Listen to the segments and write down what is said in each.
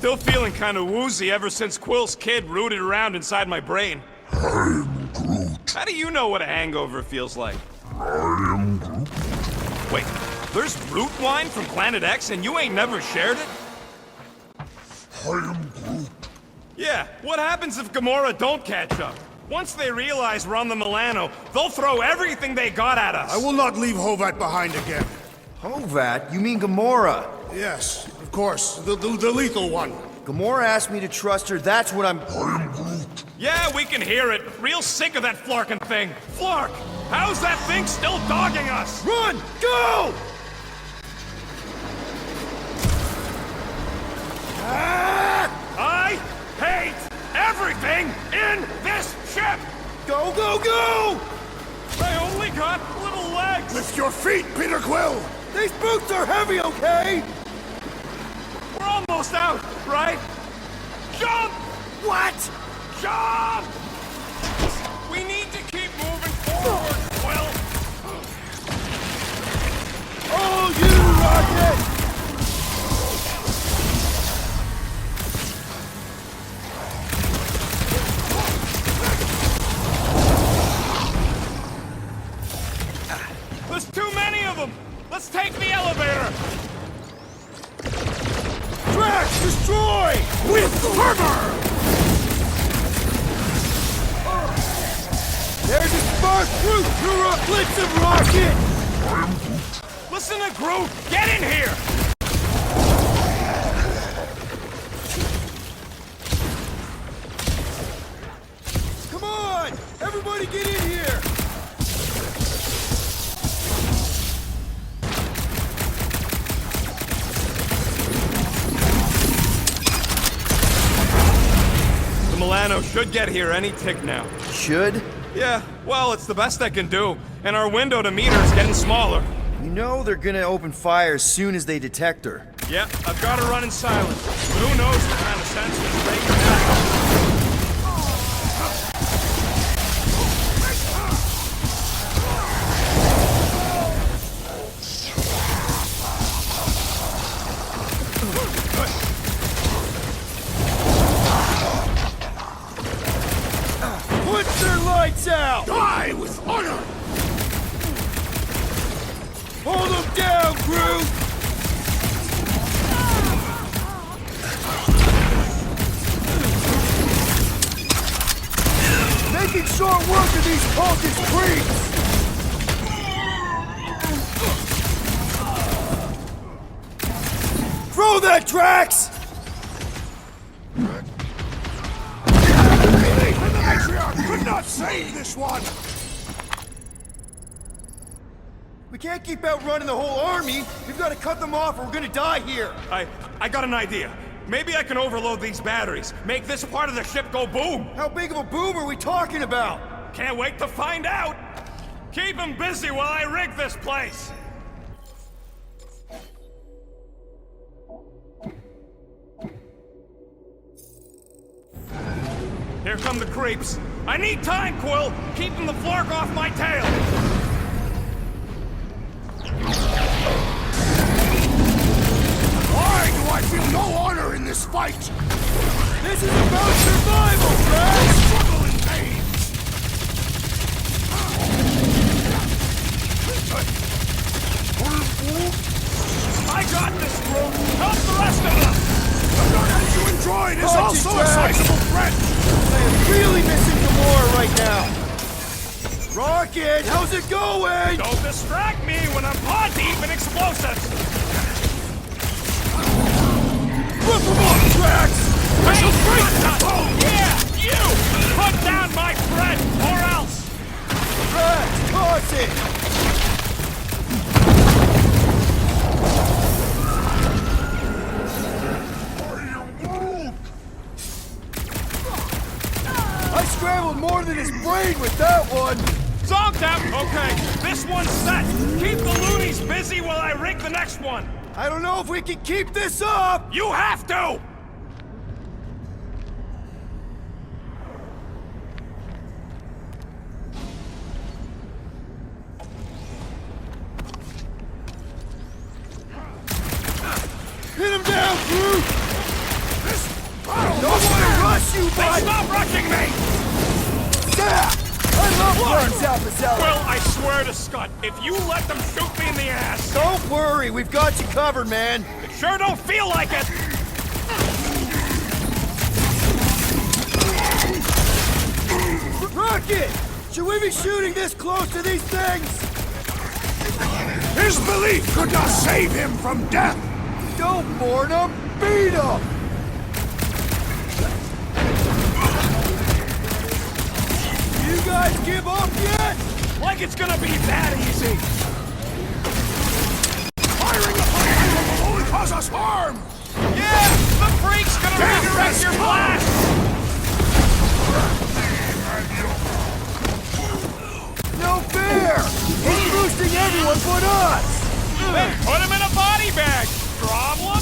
Still feeling kinda woozy ever since Quill's kid rooted around inside my brain. I'm Groot. How do you know what a hangover feels like? I am Groot. Wait, there's Groot wine from Planet X and you ain't never shared it? I am Groot. Yeah, what happens if Gamora don't catch up? Once they realize we're on the Milano, they'll throw everything they got at us. I will not leave Hovat behind again. Hovat? You mean Gamora? Yes, of course. The lethal one. Gamora asked me to trust her, that's what I'm... I am Groot. Yeah, we can hear it. Real sick of that Flarkin thing. Flark, how's that thing still dogging us? Run! Go! I hate everything in this ship! Go, go, go! I only got little legs! Lift your feet, Peter Quill! These boots are heavy, okay? We're almost out, right? Jump! What? Jump! We need to keep moving forward, Quill! Oh, you rocket! There's too many of them! Let's take the elevator! Drax, destroy! With fervor! There's a spark through a blitz of rocket! I am Groot. Listen to Groot! Get in here! Come on! Everybody get in here! The Milano should get here any tick now. Should? Yeah, well, it's the best I can do, and our window to meet her is getting smaller. You know they're gonna open fire as soon as they detect her. Yep, I've got to run in silence. But who knows what kind of sensors they can have. Put their lights out! Die with honor! Hold them down, Groot! Making short work of these cultist creeps! Throw that, Drax! The Matriarch could not save this one! We can't keep outrunning the whole army! We've got to cut them off or we're gonna die here! I got an idea. Maybe I can overload these batteries, make this part of the ship go boom. How big of a boom are we talking about? Can't wait to find out. Keep him busy while I rig this place. Here come the creeps. I need time, Quill! Keeping the Flark off my tail! Why do I feel no honor in this fight? This is about survival, Drax! Struggle in pain! I got this, Groot! Help the rest of us! The darkness you enjoyed is Punch it, also a Drax. sizable threat! I am really missing Gamora right now! Rocket, how's it going? Don't distract me when I'm paw deep in explosives! Rip them off, Drax! I shall break the bone! Yeah, you! Put down my friend, or else! Drax, toss it! I scrambled more than his brain with that one! Zonked out! Okay, this one's set! Keep the loonies busy while I rig the next one! I don't know if we can keep this up! You have to! Hit him down, Groot! This you, They bud! stop rushing me! Yeah! I love playing Zappazelli! Well, I swear to Scott, if you let them shoot me in the ass, Don't worry, we've got you covered, man! it sure don't feel like it! Rocket! Should we be shooting this close to these things? His belief could not save him from death! Don't warn them! Beat them! You guys give up yet? Like it's gonna be that easy! Firing upon him will only cause us harm! Yeah! The freak's gonna Death redirect has your come! blast! No fair! He's boosting everyone but us! Then put him in a body bag! Problem?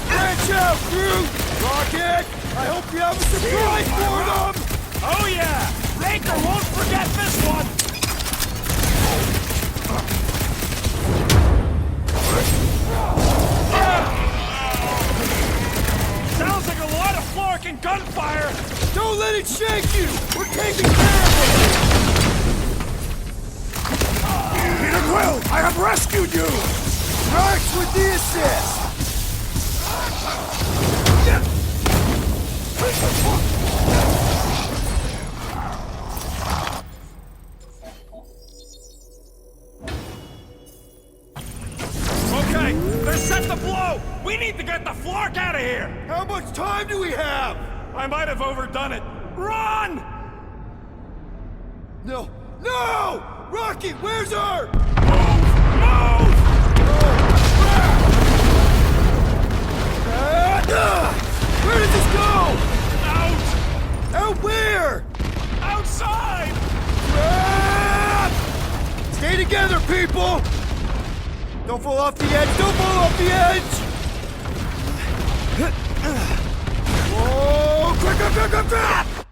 Branch out, Groot! Rocket! I hope you have a surprise for them! Oh yeah! Raker won't forget this one! Sounds like a lot of Florkin gunfire! Don't let it shake you! We're taking care of it! Peter Quill, I have rescued you! Rex with the assist! Okay, they're set to blow! We need to get the Flark out of here! How much time do we have? I might have overdone it. Run! No! No! Rocket, where's her? Move! Where does this go? Out! Out where? Outside! Ah! Stay together, people! Don't fall off the edge! Don't fall off the edge! Whoa! Quick, quick, quick, quick, quick!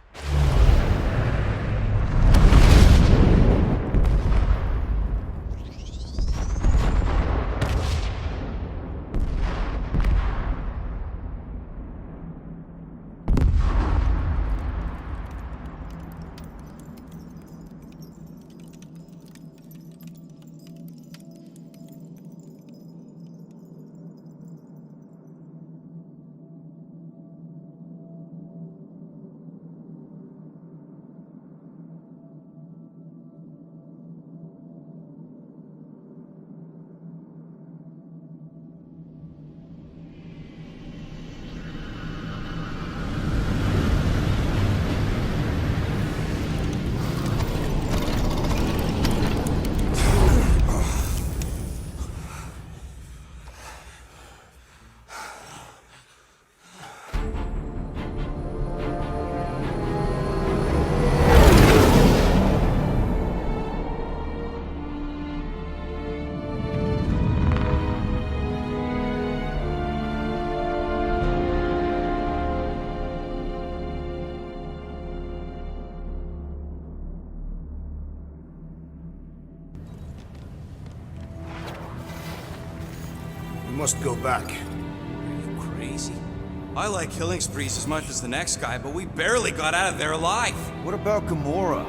We must go back. You crazy? I like killing sprees as much as the next guy, but we barely got out of there alive. What about Gamora?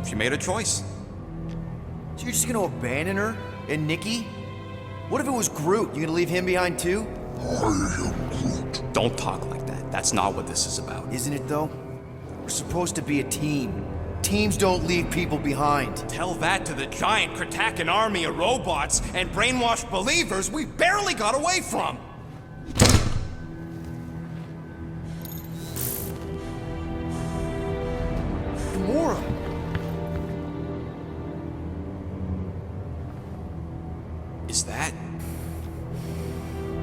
She made a choice. So you're just gonna abandon her? And Nikki? What if it was Groot? You gonna leave him behind too? I am Groot. Don't talk like that. That's not what this is about. Isn't it though? We're supposed to be a team. Teams don't leave people behind. Tell that to the giant Kratakan army of robots and brainwashed believers we barely got away from. Gamora! Is that?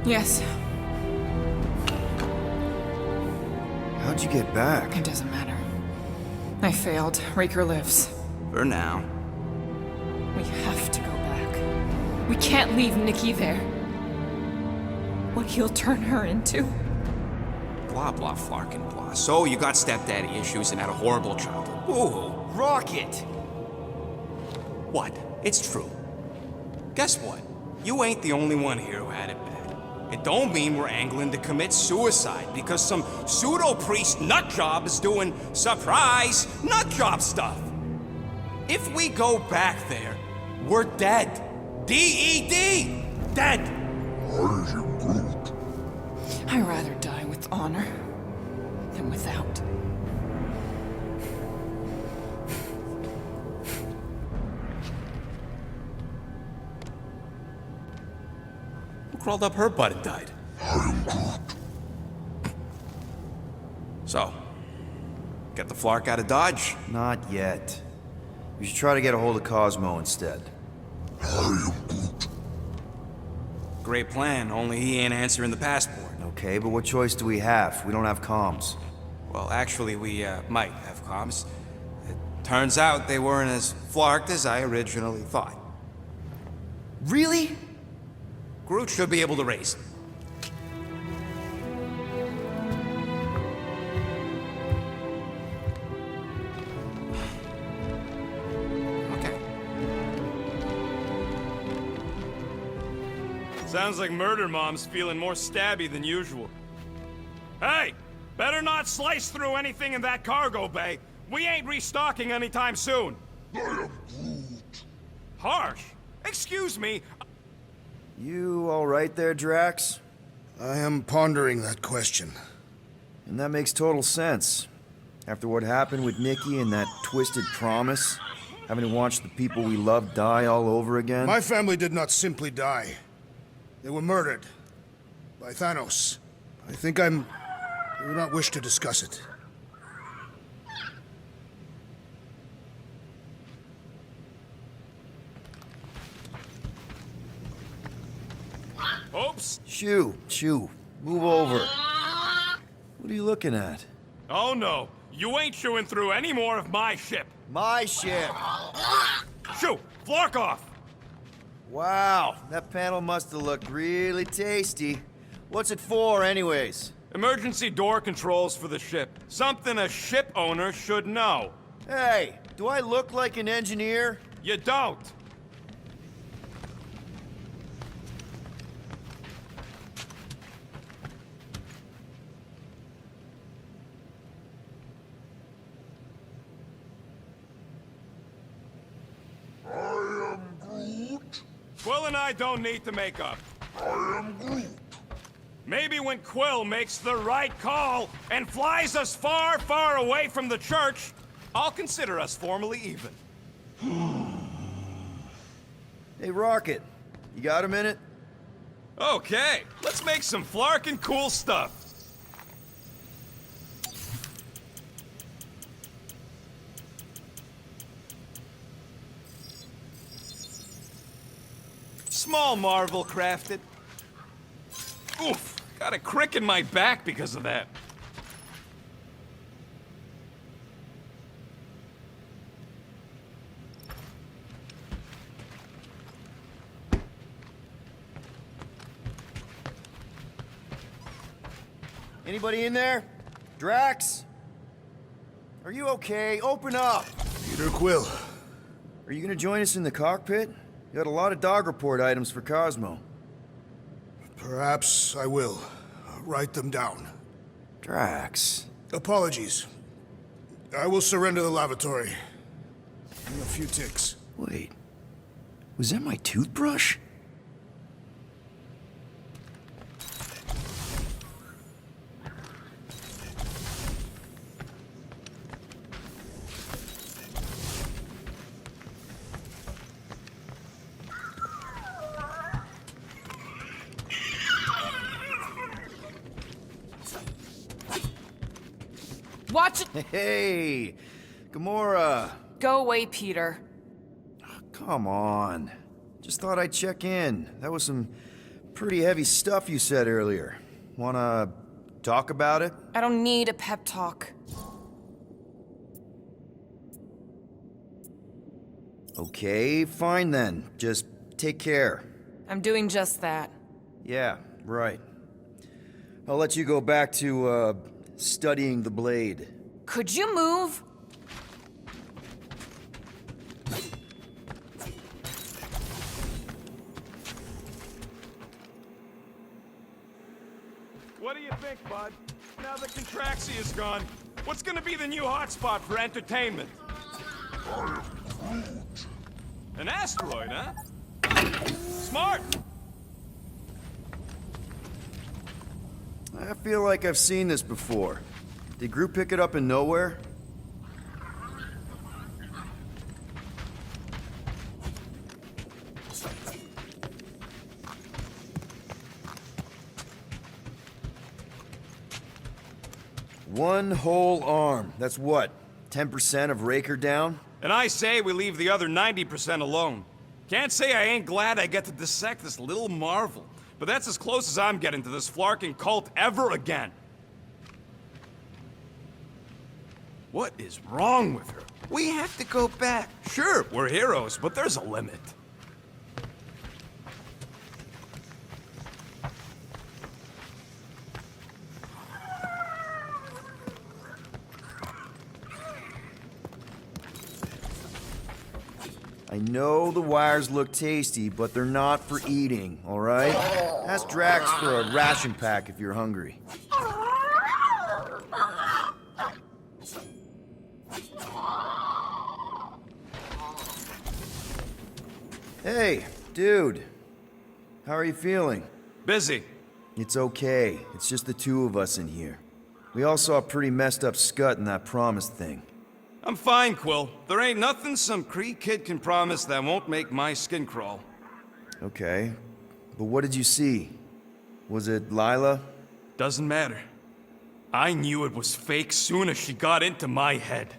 Yes, How'd you get back? it doesn't matter. I failed. Raker lives. For now. We have to go back. We can't leave Nikki there. What he'll turn her into. Blah, blah, Flarkin, blah. So you got stepdaddy issues and had a horrible childhood. Ooh. Rocket! What? It's true. Guess what? You ain't the only one here who had it bad. It don't mean we're angling to commit suicide because some pseudo-priest nutjob is doing surprise nutjob stuff. If we go back there, we're dead. D-E-D! Dead! I am Groot. I'd rather die with honor than without. Who crawled up her butt and died? I am Groot. So, get the Flark out of Dodge? Not yet. We should try to get a hold of Cosmo instead. I am Groot. Great plan, only he ain't answering the passport. Okay, but what choice do we have? We don't have comms. Well, actually, we might have comms. It turns out they weren't as flarked as I originally thought. Really? Groot should be able to raise them. Okay. Sounds like Murder Mom's feeling more stabby than usual. Hey! Better not slice through anything in that cargo bay. We ain't restocking anytime soon. I am Groot. Harsh. Excuse me. You all right there, Drax? I am pondering that question. And that makes total sense. After what happened with Nikki and that twisted promise, having to watch the people we love die all over again. My family did not simply die. They were murdered. By Thanos. I do not wish to discuss it. Oops. Shoo, move over. What are you looking at? Oh no. You ain't chewing through any more of my ship. My ship. Shoo! Flark off! Wow, that panel must have looked really tasty. What's it for, anyways? Emergency door controls for the ship. Something a ship owner should know. Hey, do I look like an engineer? You don't. I am Groot. Quill and I don't need to make up. I am Groot. Maybe when Quill makes the right call and flies us far, far away from the church, I'll consider us formally even. Hey, Rocket, you got a minute? Okay, let's make some flarkin' cool stuff. Small marvel crafted. Oof, got a crick in my back because of that. Anybody in there? Drax? Are you okay? Open up! Peter Quill. Are you gonna join us in the cockpit? You got a lot of dog report items for Cosmo. Perhaps I will. Write them down. Drax. Apologies. I will surrender the lavatory. In a few ticks. Wait. Was that my toothbrush? Watch it! Hey! Gamora! Go away, Peter. Come on. Just thought I'd check in. That was some pretty heavy stuff you said earlier. Wanna talk about it? I don't need a pep talk. Okay, fine then. Just take care. I'm doing just that. Yeah, right. I'll let you go back to, studying the blade. Could you move? think, bud? Now that Contraxi is gone, what's gonna be the new hotspot for entertainment? An asteroid, huh? Smart! I feel like I've seen this before. Did Groot pick it up in nowhere? One whole arm. That's what? 10% of Raker down? And I say we leave the other 90% alone. Can't say I ain't glad I get to dissect this little marvel, but that's as close as I'm getting to this Flarkin cult ever again. What is wrong with her? We have to go back. Sure, we're heroes, but there's a limit. I know the wires look tasty, but they're not for eating, all right? Ask Drax for a ration pack if you're hungry. Hey, dude. How are you feeling? Busy. It's okay. It's just the two of us in here. We all saw a pretty messed up scut in that promise thing. I'm fine, Quill. There ain't nothing some Kree kid can promise that won't make my skin crawl. Okay. But what did you see? Was it Lila? Doesn't matter. I knew it was fake soon as she got into my head.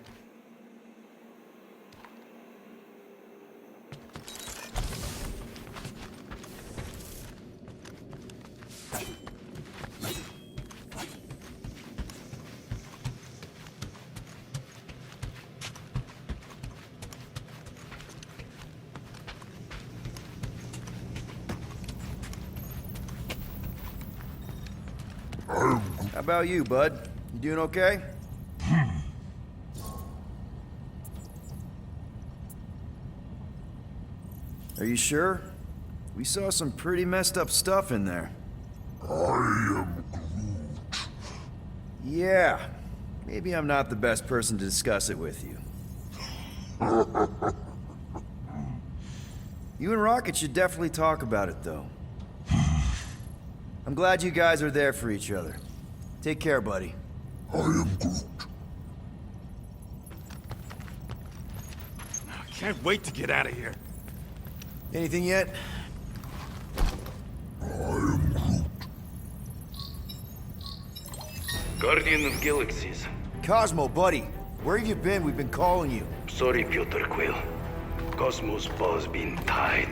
How about you, bud? You doing okay? Are you sure? We saw some pretty messed up stuff in there. I am Groot. Yeah. Maybe I'm not the best person to discuss it with you. You and Rocket should definitely talk about it, though. I'm glad you guys are there for each other. Take care, buddy. I am Groot. I can't wait to get out of here. Anything yet? I am Groot. Guardian of Galaxies. Cosmo, buddy. Where have you been? We've been calling you. Sorry, Piotr Quill. Cosmos ball's been tied.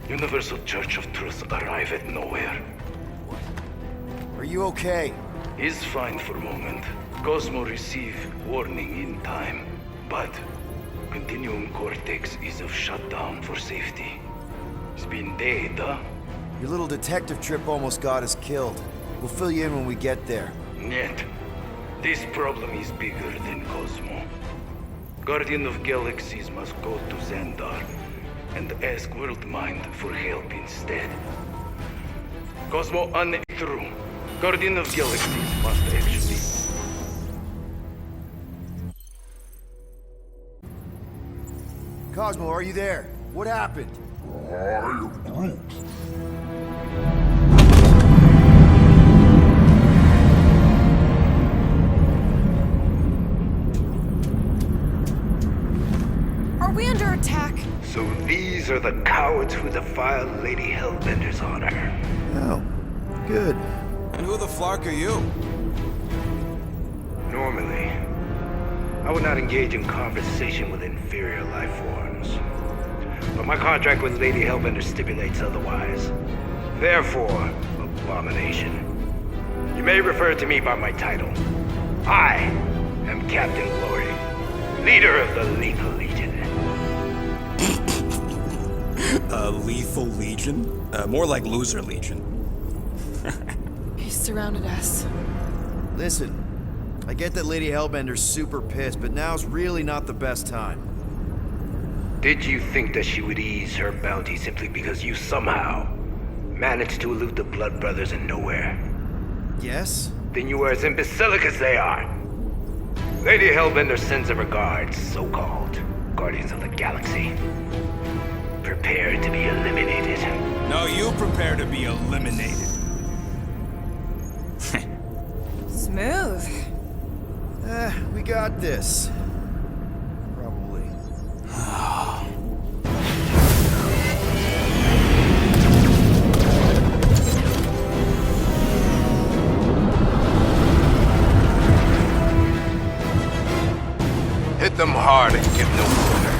Universal Church of Truth arrive at nowhere. Are you okay? He's fine for a moment. Cosmo receive warning in time. But Continuum Cortex is of shutdown for safety. It's been dead, huh? Your little detective trip almost got us killed. We'll fill you in when we get there. Yet, this problem is bigger than Cosmo. Guardian of Galaxies must go to Xandar and ask Worldmind for help instead. Cosmo through. Guardian of Galaxies must actually... Cosmo, are you there? What happened? I am Groot. Are we under attack? So these are the cowards who defile Lady Hellbender's honor. Oh, good. And who the flark are you? Normally, I would not engage in conversation with inferior life forms. But my contract with Lady Hellbender stipulates otherwise. Therefore, Abomination. You may refer to me by my title. I am Captain Glory, leader of the Lethal Legion. Lethal Legion? More like Loser Legion. He surrounded us. Listen, I get that Lady Hellbender's super pissed, but now's really not the best time. Did you think that she would ease her bounty simply because you somehow managed to elude the Blood Brothers in nowhere? Yes? then you are as imbecilic as they are. Lady Hellbender sends her regards, so-called Guardians of the Galaxy. Prepare to be eliminated. No, you prepare to be eliminated. Smooth. We got this. Probably. Hit them hard and give no quarter.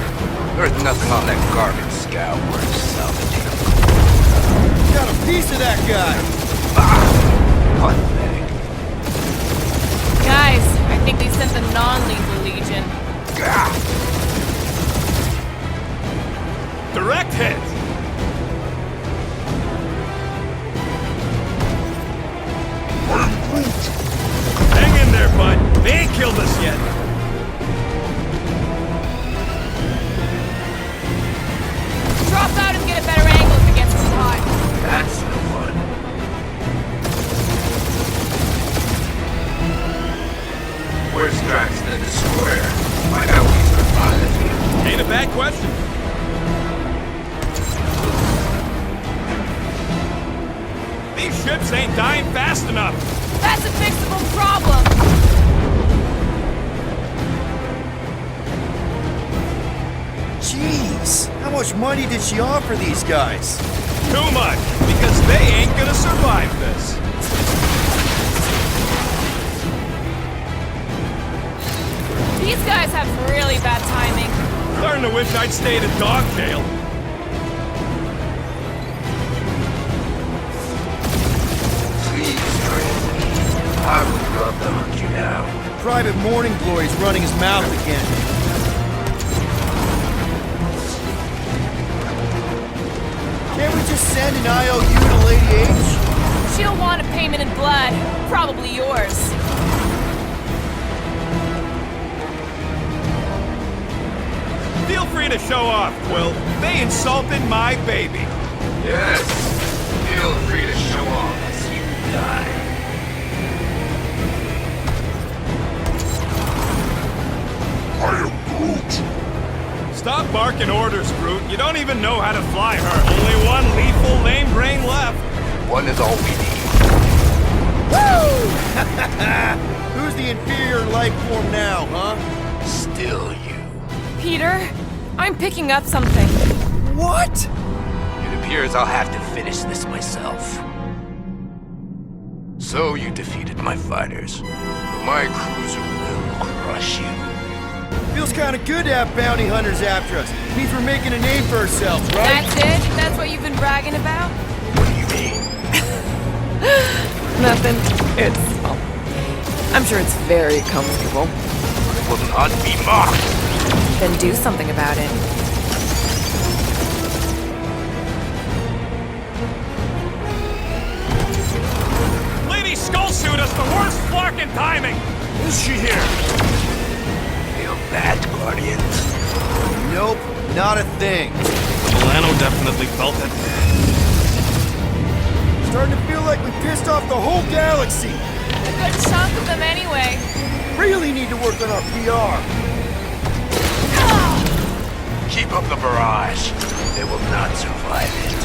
There's nothing on that garbage scow worth salvaging. Got a piece of that guy! Pathetic. Guys, I think they sent the non-lethal Legion. Direct hit! Hang in there, bud. They ain't killed us yet. Drop out and get a better angle if it gets too hot. That's the one. Where's Drax the Destroyer? Find out he's survived. Ain't a bad question. These ships ain't dying fast enough. That's a fixable problem. Jeez, how much money did she offer these guys? Too much, because they ain't gonna survive this. These guys have really bad timing. Starting to wish I'd stayed in dog jail. Please, Trinity. I would love to hunt you down. Private Morning Glory's running his mouth again. Can't we just send an IOU to Lady H? She'll want a payment in blood. Probably yours. Feel free to show off, Quill. They insulted my baby. Yes. Feel free to show off as you die. I am Groot. Stop barking orders, Groot. You don't even know how to fly her. Only one lethal lame brain left. One is all we need. Who's the inferior life form now, huh? Still you. Peter, I'm picking up something. What? It appears I'll have to finish this myself. So you defeated my fighters, but my cruiser will crush you. Feels kind of good to have bounty hunters after us. Means we're making a name for ourselves, right? That's it? That's what you've been bragging about? What do you mean? Nothing. It's... well, I'm sure it's very comfortable. I will not be mocked. Then do something about it. Lady Skullsuit has the worst flarkin' timing. Is she here? Feel that, Guardians? Nope, not a thing. Milano definitely felt it. Starting to feel like we pissed off the whole galaxy. A good chunk of them anyway. Really need to work on our PR. Keep up the barrage. They will not survive it.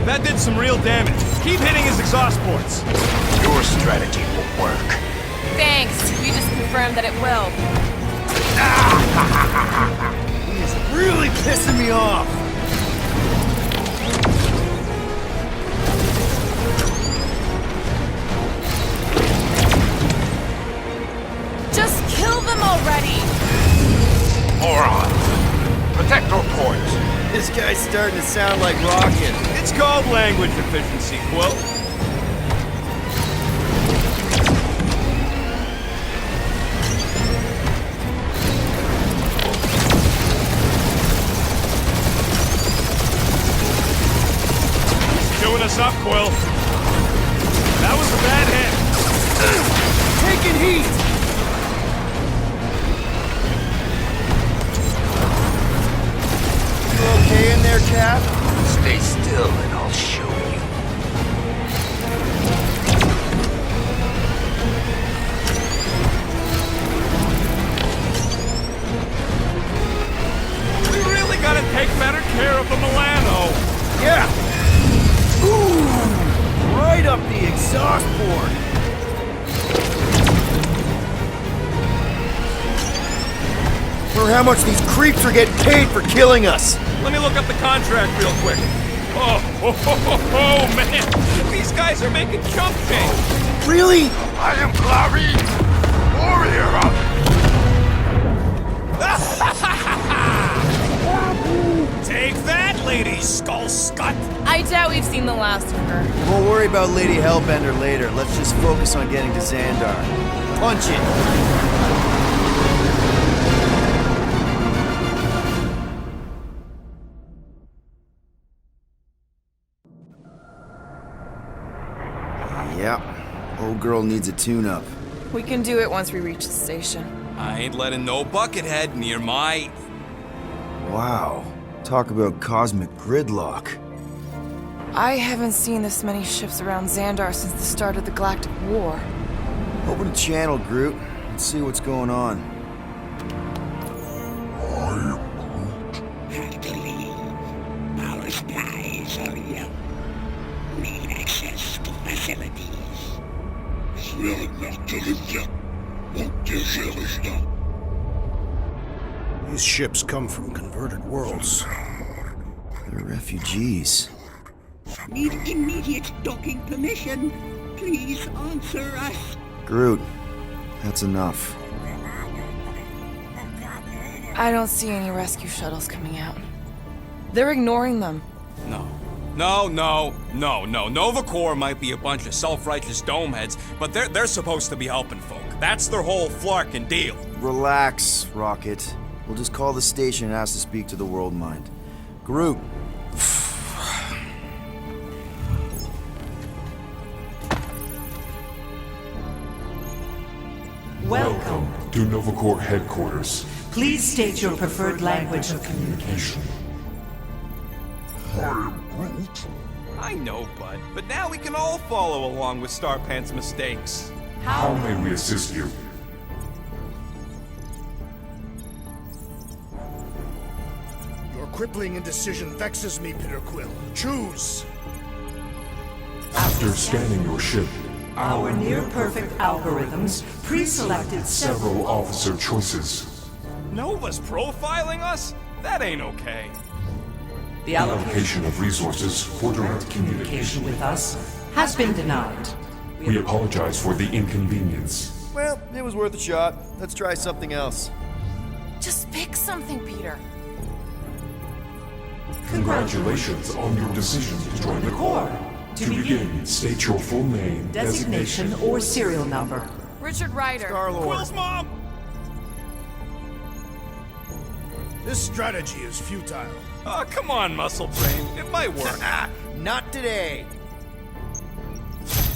That did some real damage. Keep hitting his exhaust ports. Your strategy will work. Thanks. We just confirmed that it will. He's really pissing me off. Just kill them already! Morons! Protect our ports. This guy's starting to sound like Rocket. It's called language efficiency, Quill. Chewing us up, Quill. That was a bad hit. Taking heat! okay in there, Cap? Stay still and I'll show you. We really gotta take better care of the Milano. Yeah! Ooh! Right up the exhaust port! For how much these creeps are getting paid for killing us! Let me look up the contract real quick. Oh, man! These guys are making chump change! Really? I am Clary, warrior. Take that, Lady Skull Scut! I doubt we've seen the last of her. We'll worry about Lady Hellbender later. Let's just focus on getting to Xandar. Punch it! Yeah, old girl needs a tune-up. We can do it once we reach the station. I ain't letting no buckethead near my... Wow, talk about cosmic gridlock. I haven't seen this many ships around Xandar since the start of the Galactic War. Open the channel, Groot. Let's see what's going on. Have to leave. Our supplies are low. Need access to facilities. These ships come from converted worlds. They're refugees. Need immediate docking permission. Please answer us. Groot, that's enough. I don't see any rescue shuttles coming out. They're ignoring them. No. Nova Corps might be a bunch of self-righteous domeheads, but they're supposed to be helping folk. That's their whole flarkin' deal. Relax, Rocket. We'll just call the station and ask to speak to the World Mind. Groot. Welcome to Nova Corps headquarters. Please state your preferred language of communication. I know, bud, but now we can all follow along with Starpant's mistakes. How may we assist you? Your crippling indecision vexes me, Peter Quill. Choose! After scanning your ship, Our near-perfect algorithms pre-selected several officer choices. Nova's profiling us? That ain't okay. The Allocation of resources for direct communication with us has been denied. We apologize for the inconvenience. Well, it was worth a shot. Let's try something else. Just pick something, Peter. Congratulations on your decision to join the Corps. To begin, state your full name, Designation or serial number. Richard Ryder. Star-Lord. Quill's mom! This strategy is futile. Oh, come on, Muscle Brain. It might work. Not today.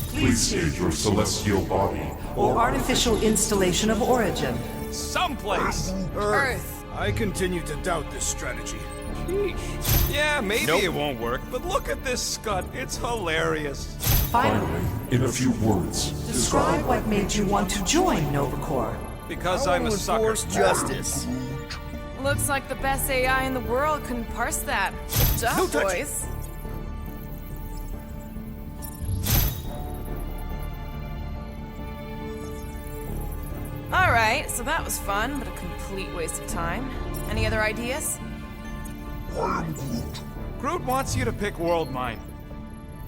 Please state your celestial body. Or artificial installation of origin. Someplace. Earth. I continue to doubt this strategy. Yeah, maybe Nope. it won't work, but look at this scut. It's hilarious. Finally, In a few words, describe what made you want to join Nova Corps. Because I I'm a want to sucker. enforce justice. Looks like the best AI in the world couldn't parse that. Good job, boys. Alright, so that was fun, but a complete waste of time. Any other ideas? Groot wants you to pick World Mind.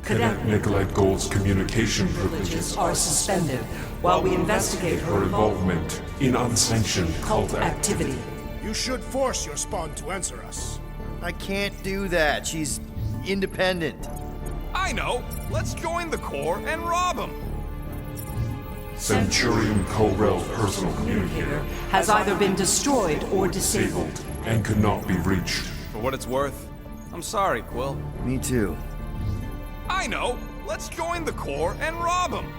Cadet Nicolette Gold's communication Privileges privileges are suspended while we investigate her her involvement in unsanctioned cult cult activity. activity. You should force your spawn to answer us. I can't do that. She's independent. I know. Let's join the Corps and rob them. Centurion Ko-Rel's personal communicator Has either been destroyed or disabled. disabled and could not be reached. For what it's worth. I'm sorry, Quill. Me too. I know. Let's join the Corps and rob them.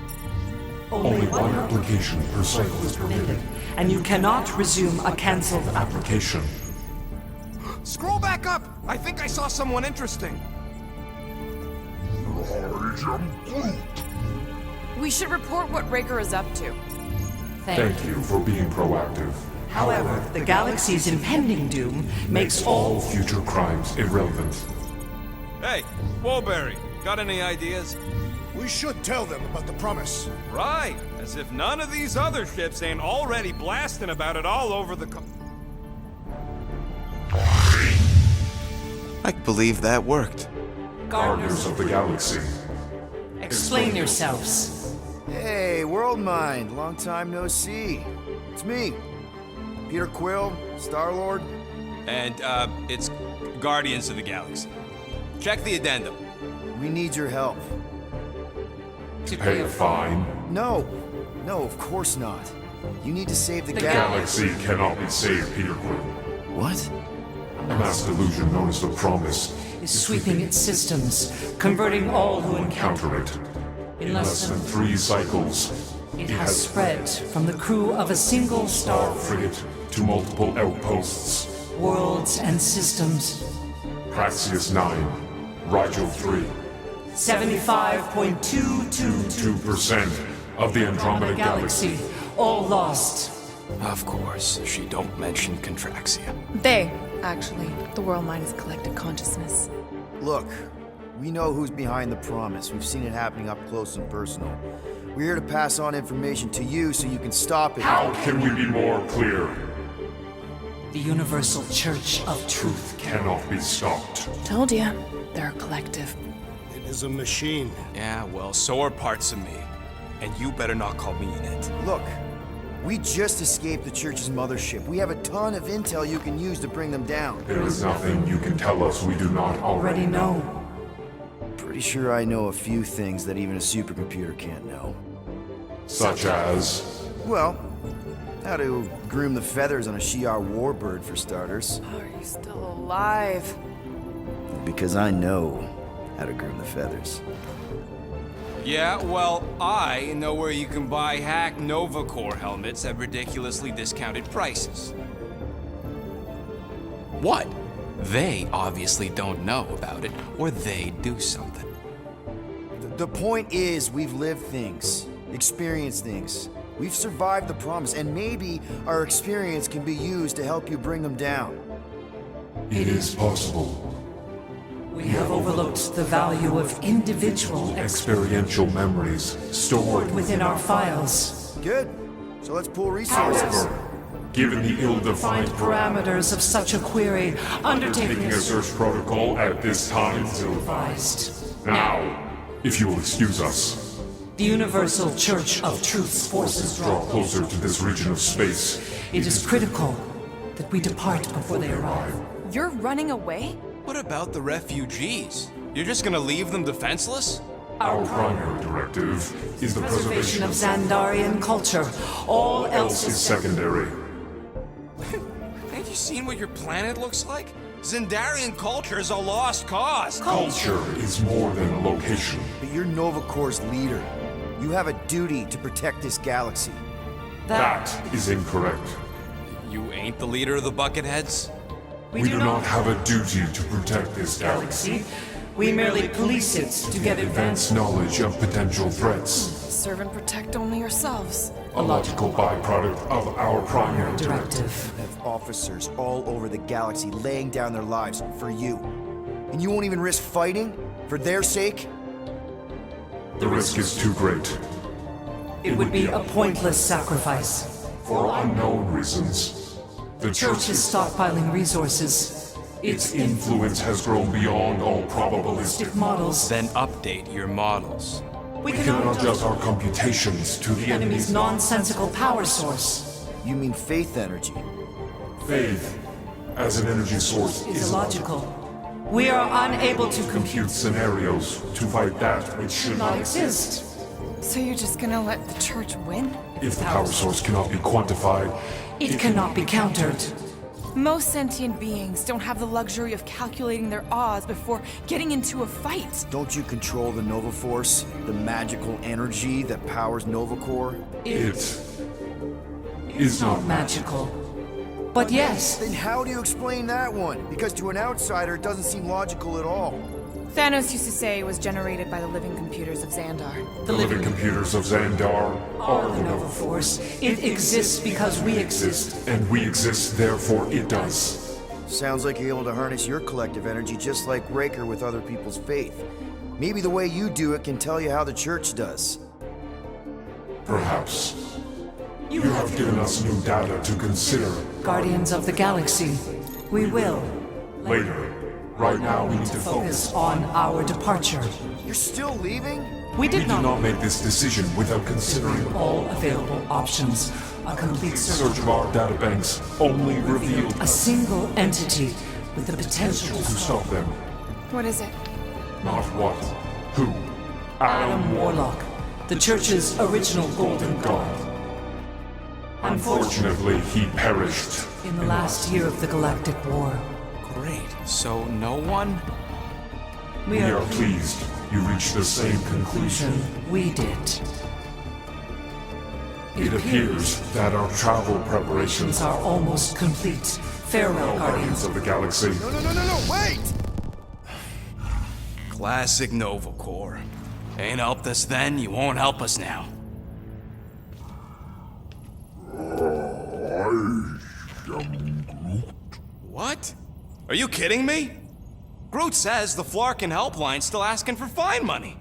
Only one application per cycle is permitted. And you cannot resume a cancelled application. Application. Scroll back up! I think I saw someone interesting. We should report what Raker is up to. Thank you for being proactive. However, the galaxy's impending doom makes all All future crimes irrelevant. Hey, Woolberry, got any ideas? We should tell them about the promise. Right, as if none of these other ships ain't already blasting about it all over the I believe that worked. Guardians of the Galaxy. Explain yourselves. Hey, World Mind, long time no see. It's me, Peter Quill, Star-Lord. And, it's Guardians of the Galaxy. Check the addendum. We need your help. Pay a fine. No, of course not. You need to save the Galaxy cannot be saved, Peter Quill. What? A mass delusion known as the Promise Is sweeping its systems, converting all who encounter counter it. In less than 3 cycles, it has spread from the crew of a single star frigate to multiple outposts. worlds and systems. Praxius 9, Rigel 3, 75.222 2% of the Andromeda Galaxy. galaxy, all lost. Of course, she don't mention Contraxia. They, actually. The World Mind is collective consciousness. Look, we know who's behind the Promise. We've seen it happening up close and personal. We're here to pass on information to you so you can stop it. How can we be more clear? The Universal Church of Truth. Cannot be stopped. Told ya. They're a collective. It is a machine. Yeah, well, so are parts of me. And you better not call me in it. Look, we just escaped the Church's mothership. We have a ton of intel you can use to bring them down. There is nothing you can tell us we do not already Already know. Pretty sure I know a few things that even a supercomputer can't know. Such as... Well, how to groom the feathers on a Shi'ar warbird, for starters. How are you still alive? Because I know how to groom the feathers. Yeah, well, I know where you can buy hack Nova Corps helmets at ridiculously discounted prices. What? They obviously don't know about it, or they do something. The point is, we've lived things, experienced things. We've survived the Promise, and maybe our experience can be used to help you bring them down. It is possible. We have overlooked the value of individual Experiential memories stored within our files. Good. So let's pool resources. However, given the ill-defined Parameters of such a query, undertaking taking a search protocol at this time is advised. now, if you will excuse us, The Universal Church of Truth's forces draw closer to this region of space. It is critical that we depart before they arrive. You're running away? What about the refugees? You're just gonna leave them defenseless? Our primary directive is the preservation Of Xandarian culture. All else is is secondary. Ain't you seen what your planet looks like? Xandarian culture is a lost cause. Culture is more than a location. But you're Nova Corps' leader. You have a duty to protect this galaxy. That is incorrect. You ain't the leader of the Bucketheads? We do not have a duty to protect this galaxy. galaxy. We merely police it to get advanced. Advanced knowledge of potential threats. Serve and protect only yourselves. A logical byproduct of our primary directive. Directive. We have officers all over the galaxy laying down their lives for you. And you won't even risk fighting? For their sake? The risk is too great. It would be a pointless sacrifice. For unknown reasons, the Church is stockpiling resources. its influence has grown beyond all probabilistic. models. Then update your models. We We can adjust our computations to the enemy's enemy's nonsensical power source. You mean faith energy? faith as an energy source Is is illogical. We are unable to compute compute scenarios to fight that which should not not exist. So you're just gonna let the church win? If the power source cannot be quantified, It cannot be countered. Most sentient beings don't have the luxury of calculating their odds before getting into a fight. Don't you control the Nova Force? The magical energy that powers Nova Corps? it is not Magical. But yes, Then how do you explain that one? Because to an outsider, it doesn't seem logical at all. Thanos used to say it was generated by the living computers of Xandar. The living computers of Xandar are the Nova Force. It exists because we exist. and we exist, therefore it does. Sounds like you're able to harness your collective energy just like Raker with other people's faith. Maybe the way you do it can tell you how the church does. Perhaps. You have given us new data to consider Guardians of the Galaxy, we will later. Right now, we need to focus focus. on our departure. You're still leaving? We We did did not not make this decision without considering all available options. A complete search search of our databanks only revealed a single entity with the potential to to stop them. What is it? Not what, who. Adam Warlock, the Church's original Golden God. Unfortunately, he perished. In the last year of the Galactic War, Great. So no one? we We are are pleased you reached the same conclusion. we did. It appears that our travel preparations are almost complete. Farewell, Guardians Guardians. of the Galaxy. No, wait! Classic Nova Corps. Ain't helped us then, you won't help us now. What? Are you kidding me? Groot says the Flarkin helpline's still asking for fine money.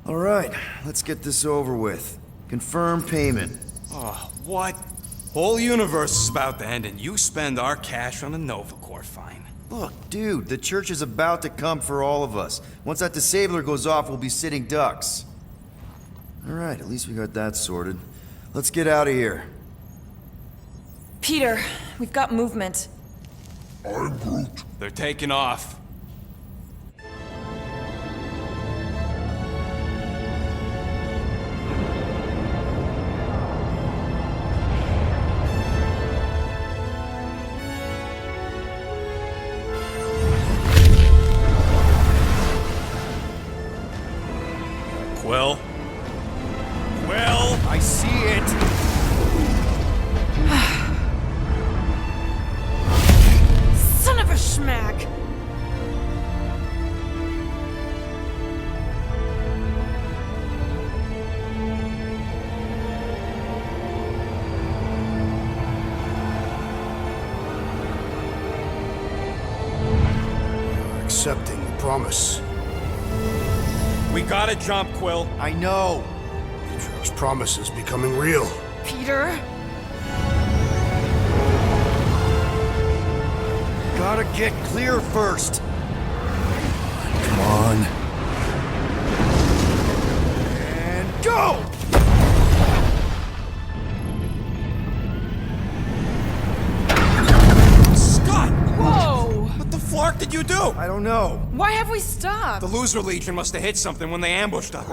All right, let's get this over with. Confirm payment. Oh, what? Whole universe is about to end and you spend our cash on a Nova Corps fine. Look, dude, the church is about to come for all of us. Once that disabler goes off, we'll be sitting ducks. All right, at least we got that sorted. Let's get out of here. Peter, we've got movement. They're taking off. Quill? Quill? I see it! Son of a schmack! You're accepting the promise. We gotta jump, Quill. I know! Atriox' promise is becoming real. Peter? Gotta get clear first! Come on. And go! Scott! Whoa! What the flark did you do? I don't know. Why have we stopped? The Loser Legion must have hit something when they ambushed us.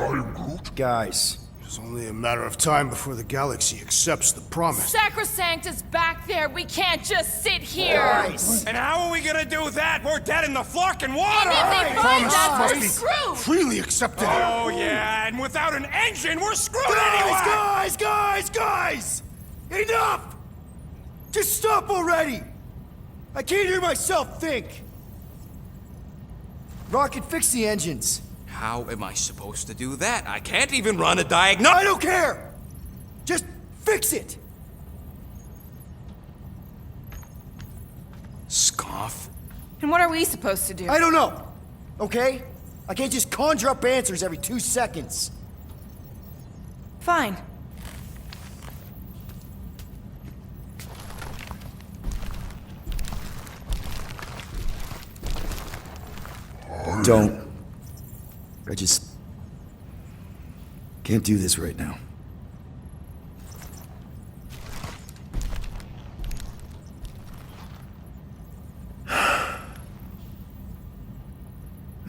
Guys, It's only a matter of time before the galaxy accepts the promise. Sacrosanct is back there. We can't just sit here. guys! And how are we gonna do that? We're dead in the flarkin' water! If they find Promise us, must we're be screwed. freely accepted. Oh, yeah, and without an engine, we're screwed Guys, anyway! guys! Enough! Just stop already! I can't hear myself think! Rocket, fix the engines. How am I supposed to do that? I can't even run a I diagnostic. don't care! Just fix it! Scoff. And what are we supposed to do? I don't know, okay? I can't just conjure up answers every 2 seconds. Fine. Don't. I just can't do this right now.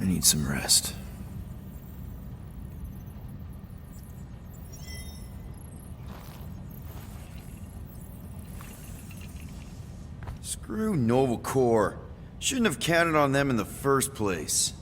I need some rest. Screw Nova Corps. Shouldn't have counted on them in the first place.